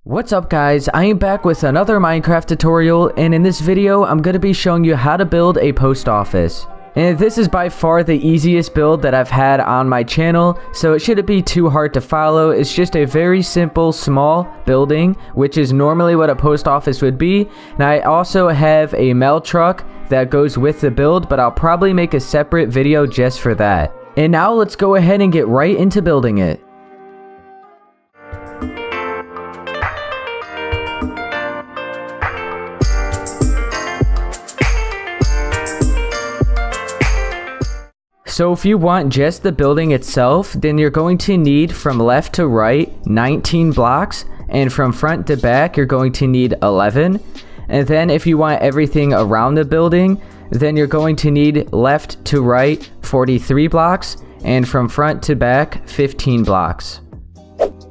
What's up guys, I am back with another Minecraft tutorial, and in this video I'm going to be showing you how to build a post office. And this is by far the easiest build that I've had on my channel, so it shouldn't be too hard to follow. It's just a very simple small building, which is normally what a post office would be. And I also have a mail truck that goes with the build, but I'll probably make a separate video just for that. And now let's go ahead and get right into building it. So if you want just the building itself, then you're going to need from left to right 19 blocks, and from front to back you're going to need 11. And then if you want everything around the building, then you're going to need left to right 43 blocks, and from front to back 15 blocks.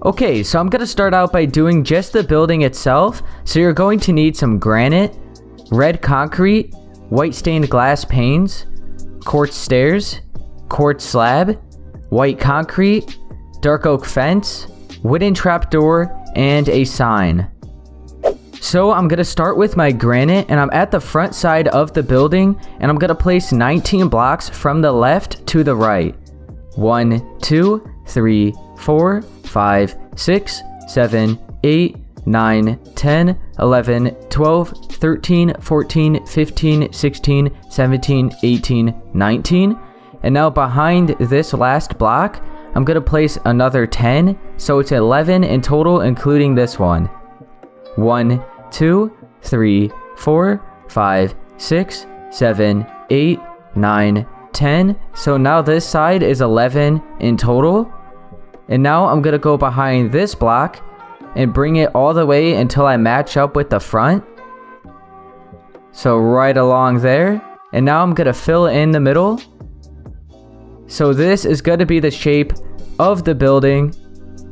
Okay, so I'm going to start out by doing just the building itself. So you're going to need some granite, red concrete, white stained glass panes, quartz stairs, quartz slab, white concrete, dark oak fence, wooden trapdoor, and a sign. So I'm going to start with my granite, and I'm at the front side of the building, and I'm going to place 19 blocks from the left to the right. 1, 2, 3, 4, 5, 6, 7, 8, 9, 10, 11, 12, 13, 14, 15, 16, 17, 18, 19. And now behind this last block, I'm going to place another 10, so it's 11 in total, including this one. 1, 2, 3, 4, 5, 6, 7, 8, 9, 10. So now this side is 11 in total. And now I'm going to go behind this block and bring it all the way until I match up with the front. So right along there. And now I'm going to fill in the middle. So this is going to be the shape of the building.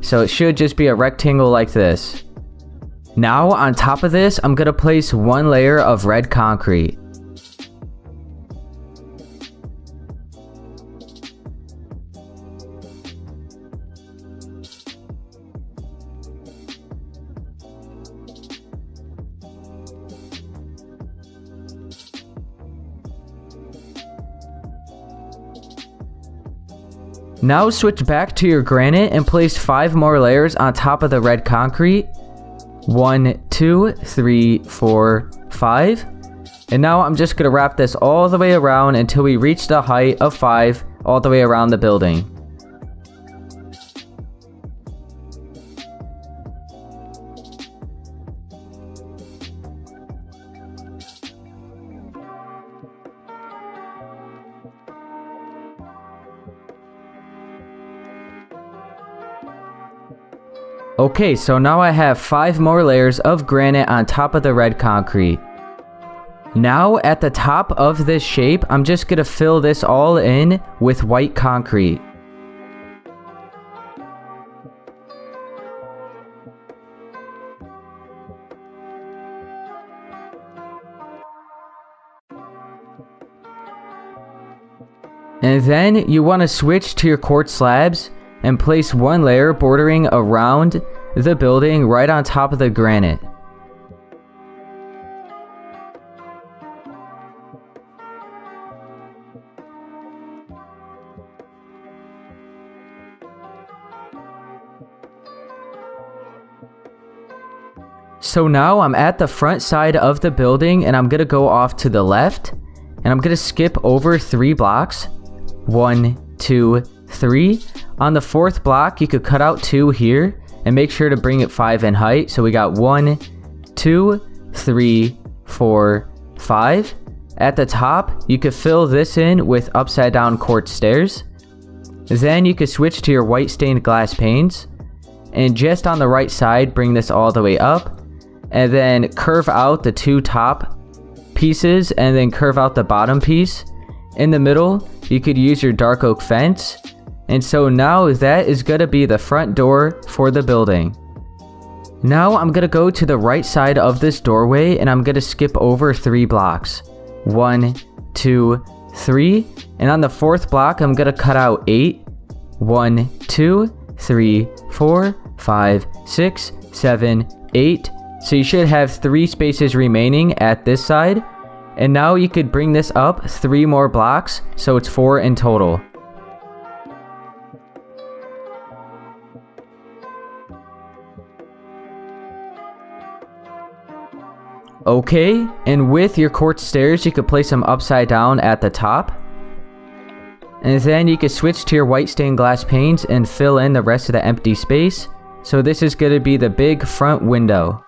So it should just be a rectangle like this. Now on top of this, I'm going to place one layer of red concrete. Now switch back to your granite and place 5 more layers on top of the red concrete. 1, 2, 3, 4, 5. And now I'm just going to wrap this all the way around until we reach the height of 5 all the way around the building. Okay, so now I have 5 more layers of granite on top of the red concrete. Now at the top of this shape, I'm just going to fill this all in with white concrete. And then you want to switch to your quartz slabs and place one layer bordering around the building right on top of the granite. So now I'm at the front side of the building, and I'm going to go off to the left, and I'm going to skip over 3 blocks. 1, 2, 3. On the 4th block, you could cut out 2 here and make sure to bring it 5 in height. So we got 1, 2, 3, 4, 5. At the top, you could fill this in with upside down quartz stairs. Then you could switch to your white stained glass panes. And just on the right side, bring this all the way up. And then curve out the 2 top pieces and then curve out the bottom piece. In the middle, you could use your dark oak fence. And so now that is going to be the front door for the building. Now I'm going to go to the right side of this doorway, and I'm going to skip over 3 blocks. 1, 2, 3. And on the 4th block, I'm going to cut out 8. 1, 2, 3, 4, 5, 6, 7, 8. So you should have 3 spaces remaining at this side. And now you could bring this up 3 more blocks, so it's 4 in total. Okay, and with your quartz stairs, you could place them upside down at the top. And then you could switch to your white stained glass panes and fill in the rest of the empty space. So this is going to be the big front window.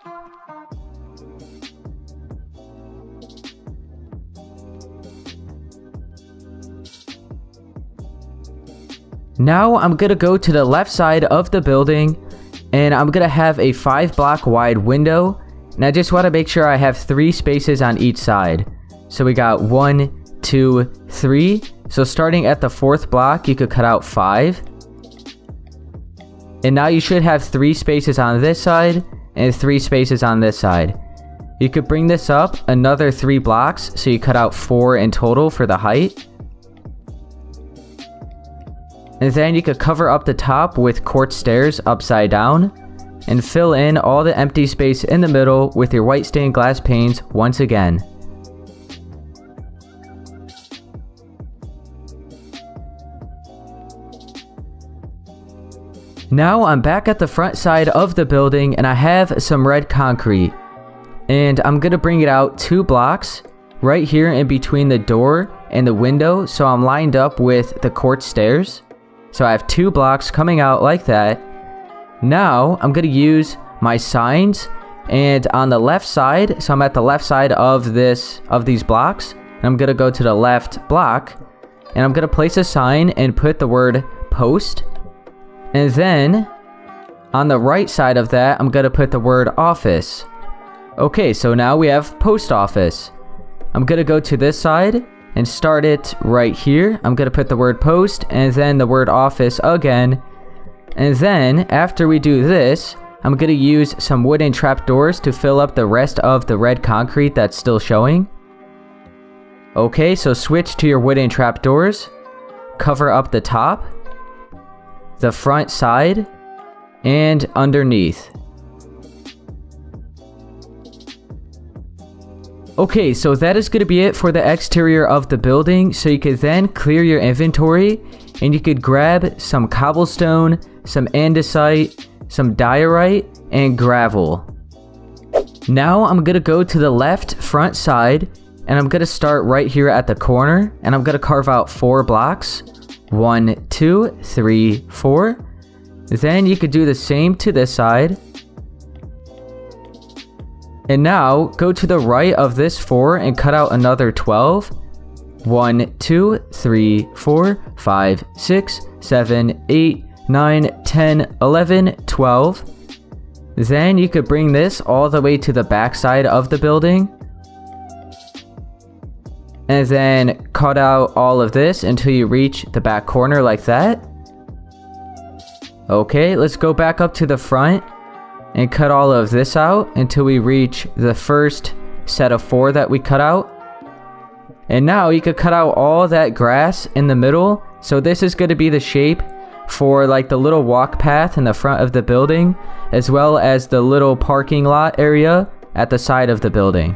Now I'm going to go to the left side of the building, and I'm going to have a 5 block wide window. And I just want to make sure I have 3 spaces on each side. So we got 1, 2, 3. So starting at the 4th block, you could cut out 5. And now you should have 3 spaces on this side and 3 spaces on this side. You could bring this up another 3 blocks, so you cut out 4 in total for the height. And then you could cover up the top with quartz stairs upside down. And fill in all the empty space in the middle with your white stained glass panes once again. Now I'm back at the front side of the building, and I have some red concrete. And I'm going to bring it out 2 blocks right here in between the door and the window, so I'm lined up with the quartz stairs. So I have 2 blocks coming out like that. Now, I'm going to use my signs, and on the left side, so I'm at the left side of these blocks, and I'm going to go to the left block, and I'm going to place a sign and put the word post, and then on the right side of that, I'm going to put the word office. Okay, so now we have post office. I'm going to go to this side and start it right here. I'm going to put the word post and then the word office again. And then, after we do this, I'm going to use some wooden trapdoors to fill up the rest of the red concrete that's still showing. Okay, so switch to your wooden trapdoors. Cover up the top, the front side, and underneath. Okay, so that is going to be it for the exterior of the building. So you could then clear your inventory, and you could grab some cobblestone, some andesite, some diorite, and gravel. Now I'm going to go to the left front side, and I'm going to start right here at the corner, and I'm going to carve out 4 blocks. 1, 2, 3, 4. Then you could do the same to this side. And now go to the right of this 4 and cut out another 12. 1, 2, 3, 4, 5, 6, 7, 8, 9, 10, 11, 12. Then you could bring this all the way to the back side of the building. And then cut out all of this until you reach the back corner like that. Okay, let's go back up to the front and cut all of this out until we reach the first set of 4 that we cut out. And now you could cut out all that grass in the middle. So this is going to be the shape for like the little walk path in the front of the building, as well as the little parking lot area at the side of the building.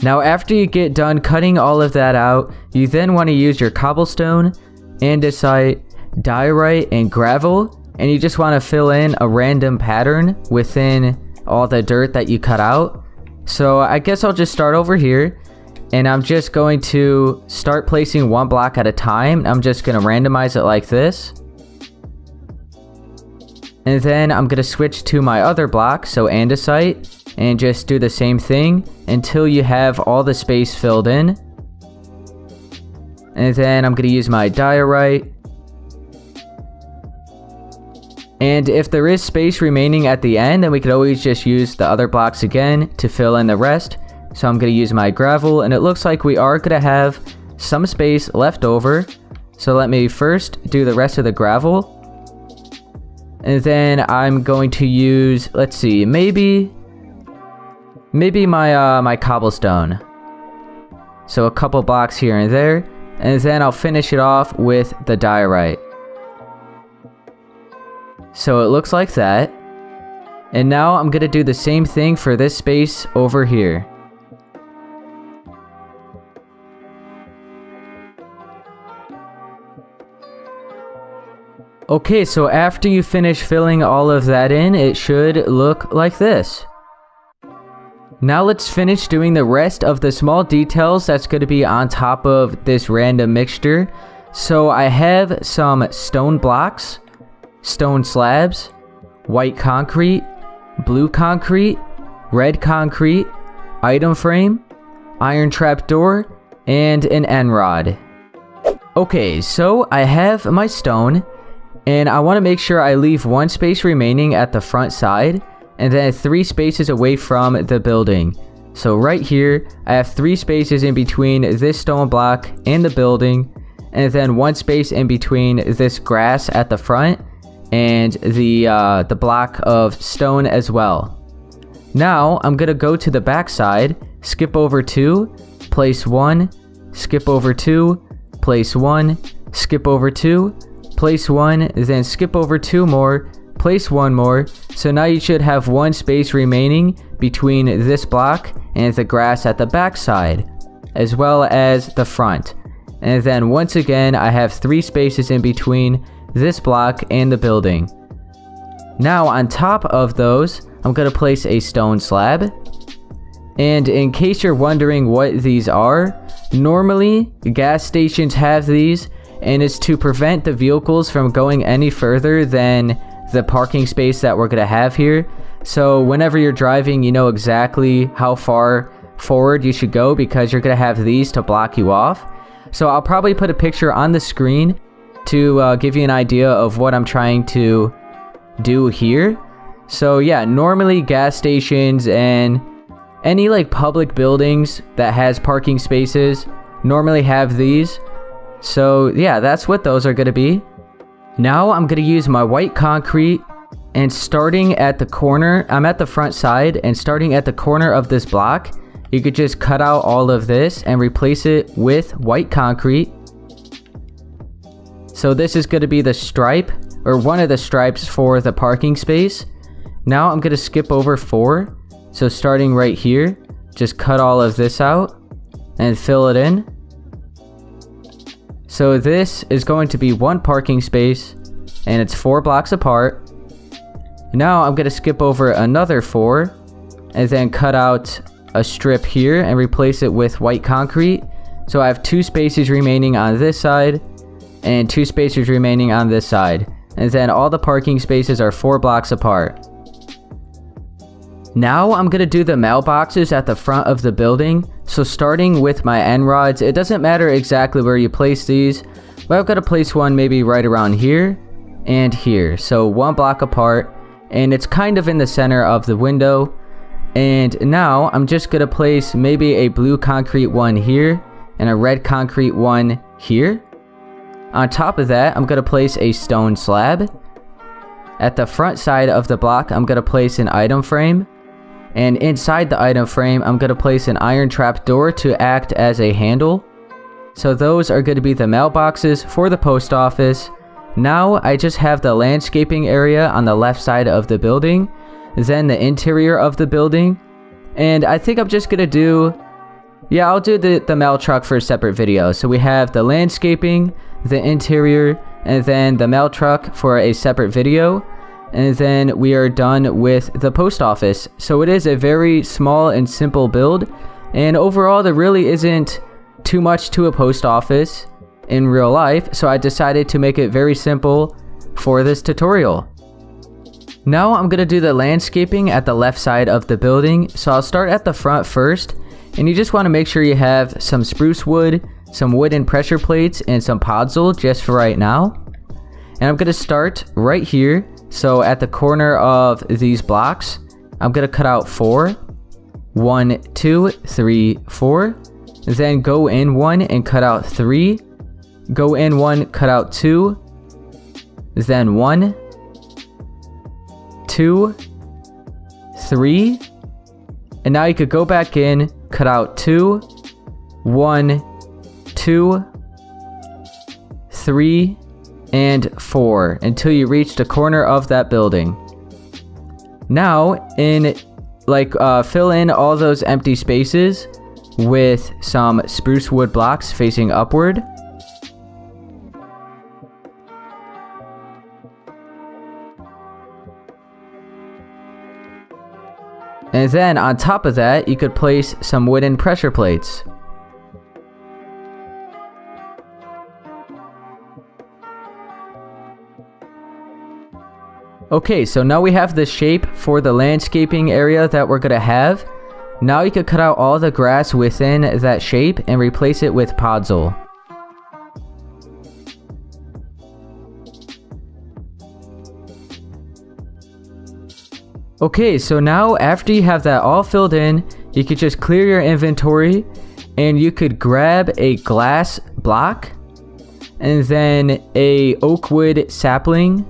Now after you get done cutting all of that out, you then want to use your cobblestone, andesite, diorite, and gravel, and you just want to fill in a random pattern within all the dirt that you cut out. So I guess I'll just start over here, and I'm just going to start placing 1 block at a time. I'm just going to randomize it like this. And then I'm going to switch to my other block, so andesite, and just do the same thing until you have all the space filled in. And then I'm going to use my diorite. And if there is space remaining at the end, then we could always just use the other blocks again to fill in the rest. So I'm going to use my gravel, and it looks like we are going to have some space left over. So let me first do the rest of the gravel. And then I'm going to use, let's see, maybe my cobblestone. So a couple blocks here and there. and then I'll finish it off with the diorite. So it looks like that. And now I'm going to do the same thing for this space over here. Okay, so after you finish filling all of that in, it should look like this. Now let's finish doing the rest of the small details that's going to be on top of this random mixture. So I have some stone blocks, stone slabs, white concrete, blue concrete, red concrete, item frame, iron trapdoor, and an end rod. Okay, so I have my stone, and I want to make sure I leave one space remaining at the front side, and then 3 spaces away from the building. So right here, I have 3 spaces in between this stone block and the building, and then 1 space in between this grass at the front and the block of stone as well. Now I'm gonna go to the back side, skip over 2, place 1, skip over 2, place 1, skip over 2, place 1, then skip over 2 more, place 1 more. So now you should have 1 space remaining between this block and the grass at the back side, as well as the front. And then once again, I have 3 spaces in between this block and the building. Now on top of those, I'm going to place a stone slab. And in case you're wondering what these are, normally gas stations have these, and it's to prevent the vehicles from going any further than the parking space that we're going to have here. So whenever you're driving, you know exactly how far forward you should go, because you're going to have these to block you off. So I'll probably put a picture on the screen to give you an idea of what I'm trying to do here. So yeah, normally gas stations and any like public buildings that has parking spaces normally have these. So yeah, that's what those are going to be. Now I'm going to use my white concrete, and starting at the corner, I'm at the front side, and starting at the corner of this block, you could just cut out all of this and replace it with white concrete. So this is going to be the stripe, or one of the stripes for the parking space. Now I'm going to skip over 4. So starting right here, just cut all of this out and fill it in. So this is going to be 1 parking space, and it's 4 blocks apart. Now I'm going to skip over another 4 and then cut out a strip here and replace it with white concrete. So I have 2 spaces remaining on this side and 2 spaces remaining on this side. And then all the parking spaces are 4 blocks apart. Now I'm going to do the mailboxes at the front of the building. So starting with my end rods, it doesn't matter exactly where you place these, but I've got to place one maybe right around here and here. So 1 block apart, and it's kind of in the center of the window. And now I'm just going to place maybe a blue concrete one here and a red concrete one here. On top of that, I'm going to place a stone slab. At the front side of the block, I'm going to place an item frame. And inside the item frame, I'm going to place an iron trapdoor to act as a handle. So those are going to be the mailboxes for the post office. Now I just have the landscaping area on the left side of the building, then the interior of the building. And I think I'm just going to do, yeah, I'll do the mail truck for a separate video. So we have the landscaping, the interior, and then the mail truck for a separate video. And then we are done with the post office. So it is a very small and simple build. And overall, there really isn't too much to a post office in real life. So I decided to make it very simple for this tutorial. Now I'm going to do the landscaping at the left side of the building. So I'll start at the front first. And you just want to make sure you have some spruce wood, some wooden pressure plates, and some podzol just for right now. And I'm going to start right here. So at the corner of these blocks, I'm going to cut out 4. 1, 2, 3, 4. Then go in 1 and cut out 3. Go in 1, cut out 2. Then 1, 2, 3. And now you could go back in, cut out 2, 1, 2, 3, and 4 until you reach the corner of that building. Now, fill in all those empty spaces with some spruce wood blocks facing upward. And then on top of that, you could place some wooden pressure plates. Okay, so now we have the shape for the landscaping area that we're gonna have. Now you could cut out all the grass within that shape and replace it with podzol. Okay, so now after you have that all filled in, you could just clear your inventory and you could grab a glass block and then a oak wood sapling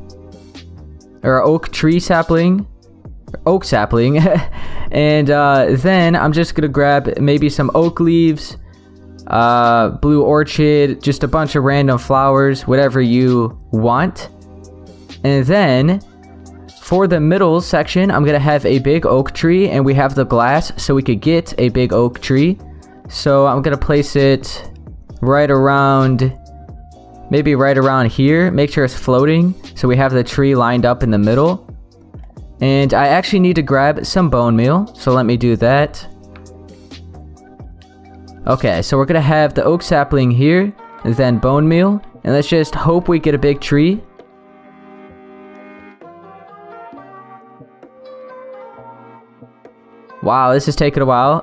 or oak tree sapling, oak sapling, and then I'm just gonna grab maybe some oak leaves, blue orchid, just a bunch of random flowers, whatever you want. And then for the middle section, I'm gonna have a big oak tree, and we have the glass so we could get a big oak tree. So I'm gonna place it right around, maybe right around here. Make sure it's floating so we have the tree lined up in the middle. And I actually need to grab some bone meal, so let me do that. Okay, so we're gonna have the oak sapling here and then bone meal, and let's just hope we get a big tree. Wow, this is taking a while.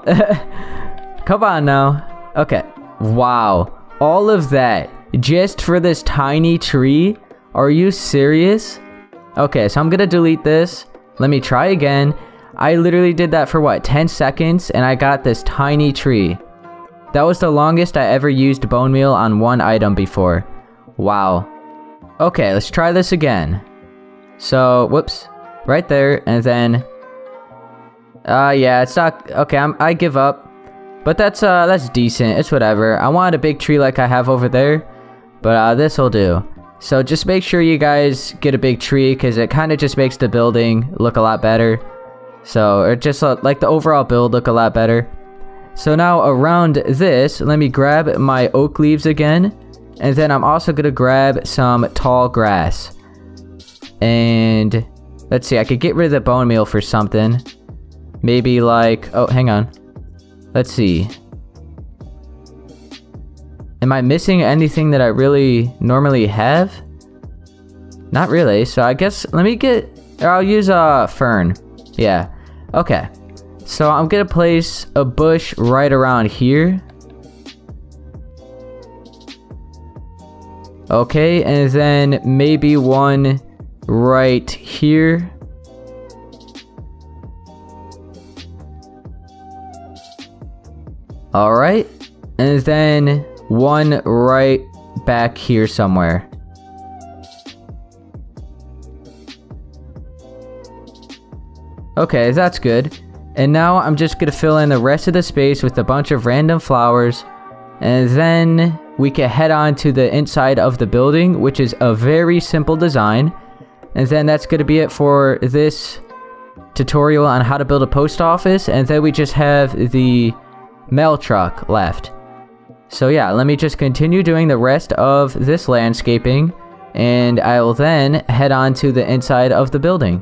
Come on now. Okay. Wow. All of that just for this tiny tree? Are you serious? Okay, so I'm gonna delete this. Let me try again. I literally did that for what, 10 seconds, and I got this tiny tree. That was the longest I ever used bone meal on one item before. Wow. Okay, let's try this again. So, whoops. Right there, and then... yeah, it's not... Okay, I give up. But that's decent. It's whatever. I want a big tree like I have over there. But this'll do. So just make sure you guys get a big tree, because it kind of just makes the building look a lot better. So, or just like the overall build look a lot better. So now around this, let me grab my oak leaves again. And then I'm also going to grab some tall grass. And let's see, I could get rid of the bone meal for something. Maybe like, oh, hang on. Let's see. Am I missing anything that I really normally have? Not really. So I guess let me get, or I'll use a fern. Yeah. Okay. So I'm gonna place a bush right around here. Okay, and then maybe one right here. Alright, and then one right back here somewhere. Okay, that's good. And now I'm just going to fill in the rest of the space with a bunch of random flowers. And then we can head on to the inside of the building, which is a very simple design. And then that's going to be it for this tutorial on how to build a post office. And then we just have the mail truck left. So yeah, let me just continue doing the rest of this landscaping, and I will then head on to the inside of the building.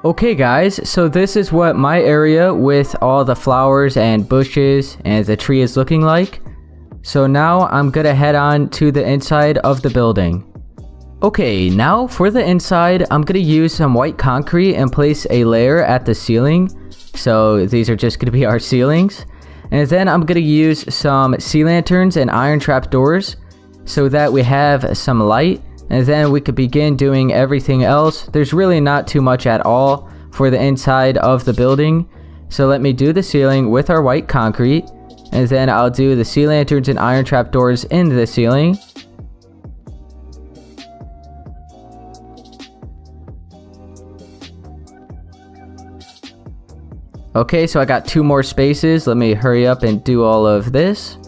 Okay guys, so this is what my area with all the flowers and bushes and the tree is looking like. So now I'm gonna head on to the inside of the building. Okay, now for the inside, I'm gonna use some white concrete and place a layer at the ceiling. So these are just gonna be our ceilings. And then I'm gonna use some sea lanterns and iron trap doors so that we have some light. And then we could begin doing everything else. There's really not too much at all for the inside of the building. So let me do the ceiling with our white concrete. And then I'll do the sea lanterns and iron trap doors in the ceiling. Okay, so I got 2 more spaces. Let me hurry up and do all of this.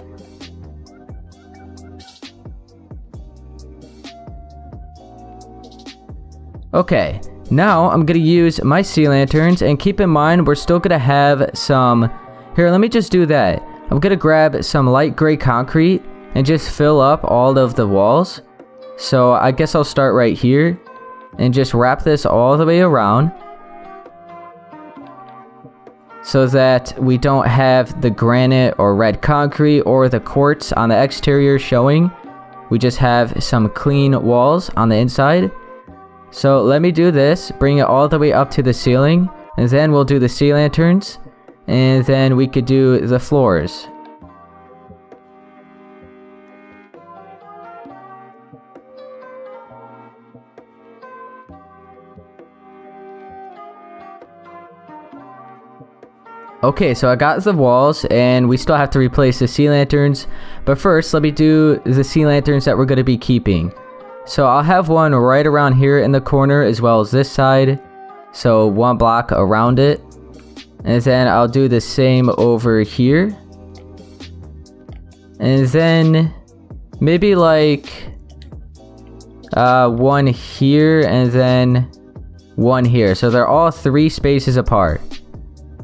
Okay, now I'm gonna use my sea lanterns, and keep in mind we're still gonna have some... Here, let me just do that. I'm gonna grab some light gray concrete and just fill up all of the walls. So I guess I'll start right here and just wrap this all the way around, so that we don't have the granite or red concrete or the quartz on the exterior showing. We just have some clean walls on the inside. So let me do this, bring it all the way up to the ceiling, and then we'll do the sea lanterns, and then we could do the floors. Okay, so I got the walls, and we still have to replace the sea lanterns, but first let me do the sea lanterns that we're going to be keeping. So I'll have one right around here in the corner as well as this side, so 1 block around it, and then I'll do the same over here, and then maybe like one here and then one here, so they're all 3 spaces apart.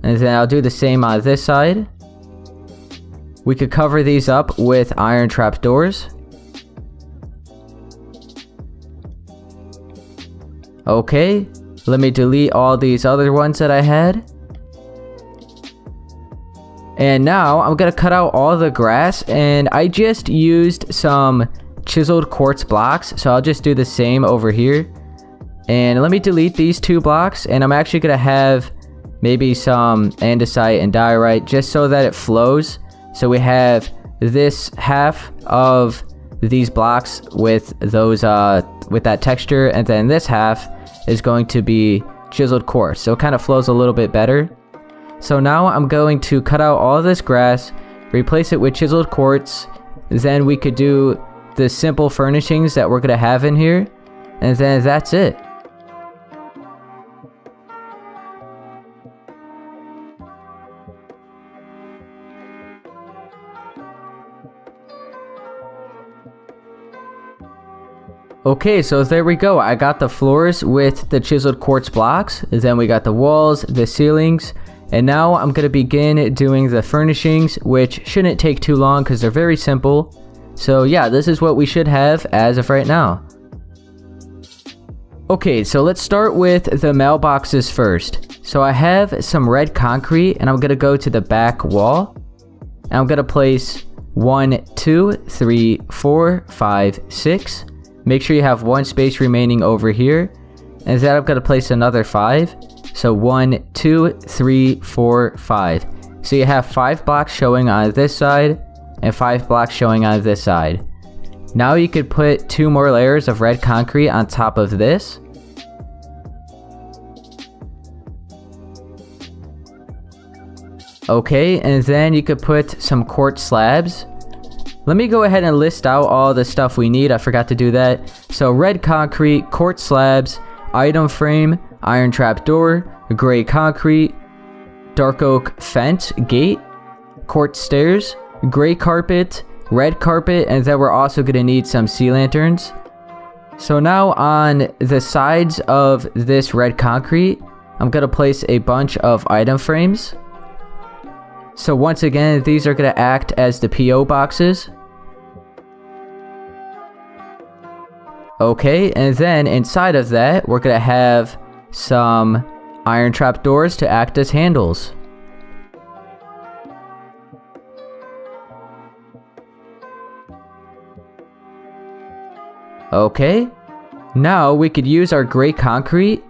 And then I'll do the same on this side. We could cover these up with iron trap doors. Okay, let me delete all these other ones that I had. And now I'm gonna cut out all the grass, and I just used some chiseled quartz blocks, so I'll just do the same over here. And let me delete these 2 blocks, and I'm actually gonna have maybe some andesite and diorite just so that it flows. So we have this half of these blocks with those with that texture, and then this half is going to be chiseled quartz, so it kind of flows a little bit better. So now I'm going to cut out all this grass, replace it with chiseled quartz, then we could do the simple furnishings that we're gonna have in here, and then that's it. Okay, so there we go. I got the floors with the chiseled quartz blocks, then we got the walls, the ceilings, and now I'm going to begin doing the furnishings, which shouldn't take too long because they're very simple. So yeah, this is what we should have as of right now. Okay, so let's start with the mailboxes first. So I have some red concrete, and I'm going to go to the back wall, and I'm going to place 1, 2, 3, 4, 5, 6. Make sure you have 1 space remaining over here, and then I'm going to place another 5. So 1, 2, 3, 4, 5. So you have 5 blocks showing on this side and 5 blocks showing on this side. Now you could put 2 more layers of red concrete on top of this. Okay, and then you could put some quartz slabs. Let me go ahead and list out all the stuff we need. I forgot to do that. So red concrete, quartz slabs, item frame, iron trap door, gray concrete, dark oak fence, gate, quartz stairs, gray carpet, red carpet, and then we're also going to need some sea lanterns. So now on the sides of this red concrete, I'm going to place a bunch of item frames. So once again, these are going to act as the PO boxes. Okay, and then inside of that, we're going to have some iron trap doors to act as handles. Okay, now we could use our gray concrete,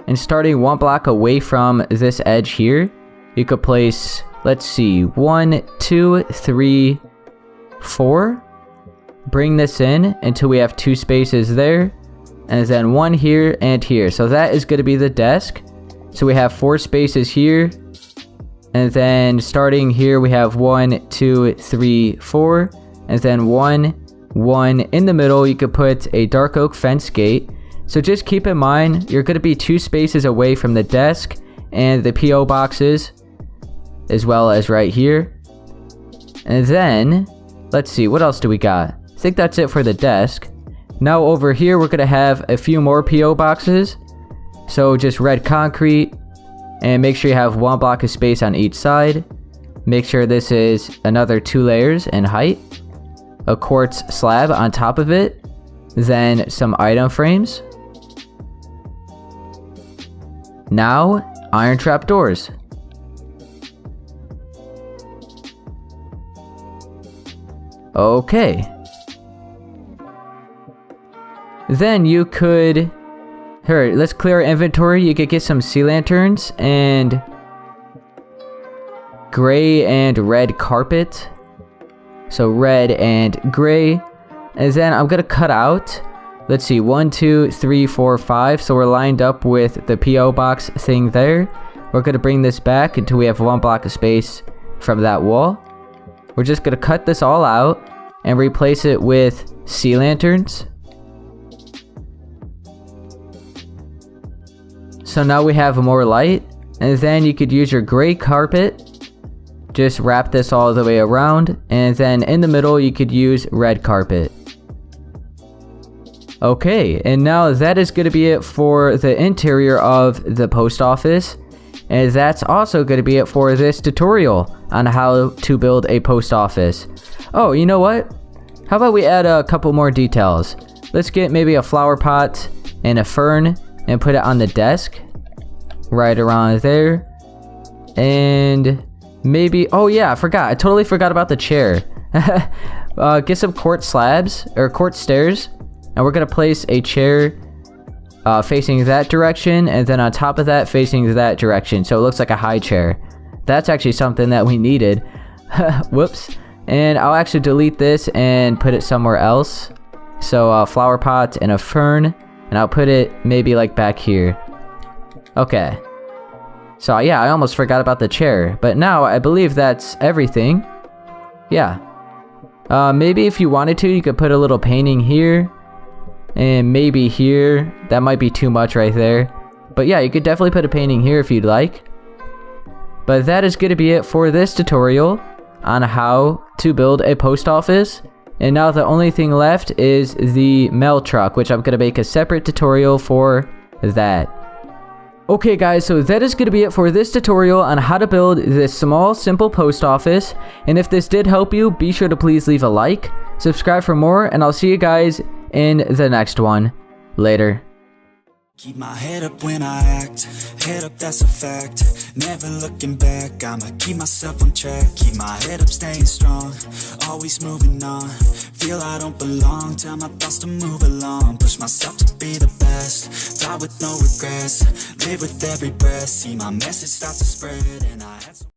and starting 1 block away from this edge here, you could place, let's see, 1, 2, 3, 4. Bring this in until we have 2 spaces there, and then 1 here and here. So that is going to be the desk. So we have 4 spaces here, and then starting here we have 1, 2, 3, 4, and then 1 in the middle. You could put a dark oak fence gate. So just keep in mind you're going to be 2 spaces away from the desk and the PO boxes, as well as right here. And then let's see, what else do we got? I think that's it for the desk. Now over here we're going to have a few more PO boxes. So just red concrete, and make sure you have 1 block of space on each side. Make sure this is another 2 layers in height. A quartz slab on top of it. Then some item frames. Now, iron trap doors. Okay. Then you could... Here, let's clear our inventory. You could get some sea lanterns and gray and red carpet. So red and gray. And then I'm gonna cut out, let's see, 1, 2, 3, 4, 5. So we're lined up with the PO box thing there. We're gonna bring this back until we have 1 block of space from that wall. We're just gonna cut this all out and replace it with sea lanterns. So now we have more light, and then you could use your gray carpet. Just wrap this all the way around, and then in the middle you could use red carpet. Okay, and now that is going to be it for the interior of the post office. And that's also going to be it for this tutorial on how to build a post office. Oh, you know what? How about we add a couple more details? Let's get maybe a flower pot and a fern and put it on the desk. Right around there. And maybe... Oh yeah, I forgot. I totally forgot about the chair. Get some quartz slabs, or quartz stairs. And we're going to place a chair facing that direction, and then on top of that facing that direction, so it looks like a high chair. That's actually something that we needed. Whoops. And I'll actually delete this and put it somewhere else. So a flower pot and a fern, and I'll put it maybe like back here. Okay. So yeah, I almost forgot about the chair, but now I believe that's everything. Yeah. Maybe if you wanted to, you could put a little painting here. And maybe here. That might be too much right there. But yeah, you could definitely put a painting here if you'd like. But that is going to be it for this tutorial on how to build a post office. And now the only thing left is the mail truck, which I'm going to make a separate tutorial for that. Okay guys, so that is going to be it for this tutorial on how to build this small, simple post office. And if this did help you, be sure to please leave a like, subscribe for more, and I'll see you guys in the next one. Later. Keep my head up when I act, head up, that's a fact. Never looking back, I'ma keep myself on track. Keep my head up, staying strong, always moving on. Feel I don't belong, tell my thoughts to move along. Push myself to be the best, die with no regrets. Live with every breath, see my message start to spread. And I had